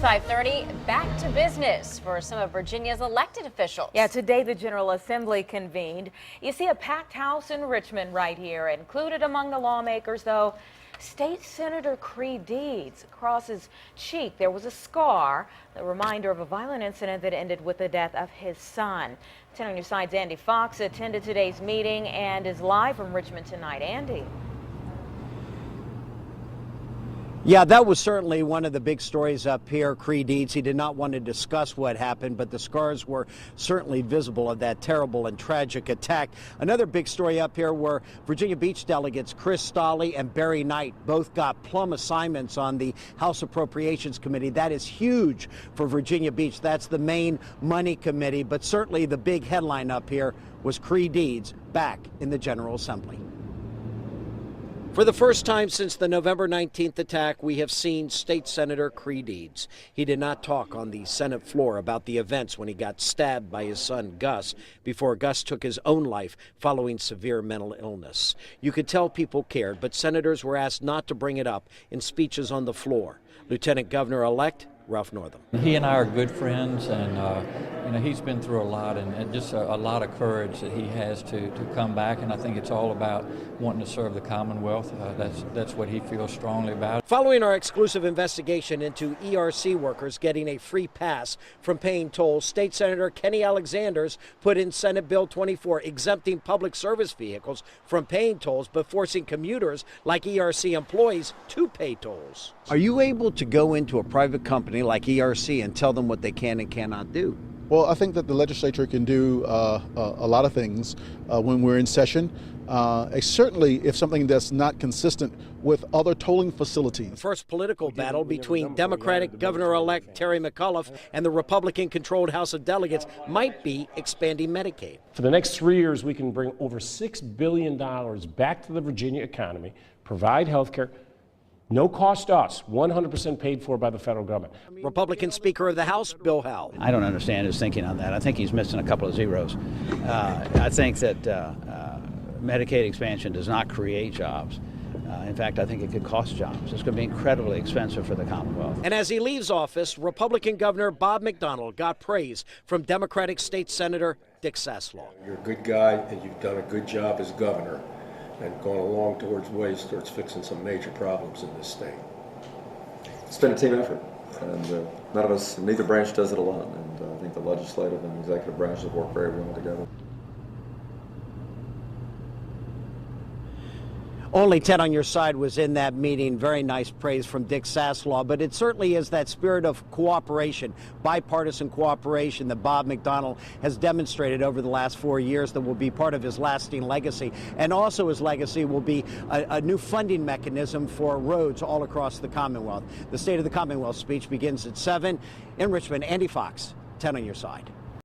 5:30, back to business for some of Virginia's elected officials. Yeah, today the General Assembly convened. You see a packed house in Richmond right here. Included among the lawmakers, though, State Senator Creigh Deeds. Across his cheek, there was a scar, the reminder of a violent incident that ended with the death of his son. 10 on your side's Andy Fox attended today's meeting and is live from Richmond tonight. Andy. Yeah, that was certainly one of the big stories up here. Creigh Deeds, he did not want to discuss what happened, but the scars were certainly visible of that terrible and tragic attack. Another big story up here were Virginia Beach delegates Chris Stolley and Barry Knight both got plum assignments on the House Appropriations Committee. That is huge for Virginia Beach. That's the main money committee, but certainly the big headline up here was Creigh Deeds back in the General Assembly. For the first time since the November 19th attack, we have seen State Senator Creigh Deeds. He did not talk on the Senate floor about the events when he got stabbed by his son, Gus, before Gus took his own life following severe mental illness. You could tell people cared, but senators were asked not to bring it up in speeches on the floor. Lieutenant Governor-elect Ralph Northam. He and I are good friends, and he's been through a lot, and just a lot of courage that he has to come back, and I think it's all about wanting to serve the Commonwealth. That's what he feels strongly about. Following our exclusive investigation into ERC workers getting a free pass from paying tolls, State Senator Kenny Alexander's put in Senate Bill 24 exempting public service vehicles from paying tolls but forcing commuters like ERC employees to pay tolls. Are you able to go into a private company like ERC and tell them what they can and cannot do? Well, I think that the legislature can do a lot of things when we're in session. Certainly, if something that's not consistent with other tolling facilities. The first political battle between Democratic Governor-elect Terry McAuliffe and the Republican-controlled House of Delegates might be expanding Medicaid. For the next 3 years, we can bring over $6 billion back to the Virginia economy, provide health care. No cost to us, 100% paid for by the federal government. Republican Speaker of the House, Bill Howell. I don't understand his thinking on that. I think he's missing a couple of zeros. I think that Medicaid expansion does not create jobs. In fact, I think it could cost jobs. It's going to be incredibly expensive for the Commonwealth. And as he leaves office, Republican Governor Bob McDonnell got praise from Democratic State Senator Dick Saslaw. You're a good guy, and you've done a good job as governor, and gone along towards fixing some major problems in this state. It's been a team effort, and neither branch does it alone, and I think the legislative and executive branches work very well together. Only 10 on your side was in that meeting. Very nice praise from Dick Saslaw, but it certainly is that spirit of cooperation, bipartisan cooperation that Bob McDonnell has demonstrated over the last 4 years that will be part of his lasting legacy. And also his legacy will be a new funding mechanism for roads all across the Commonwealth. The State of the Commonwealth speech begins at 7 in Richmond. Andy Fox, 10 on your side.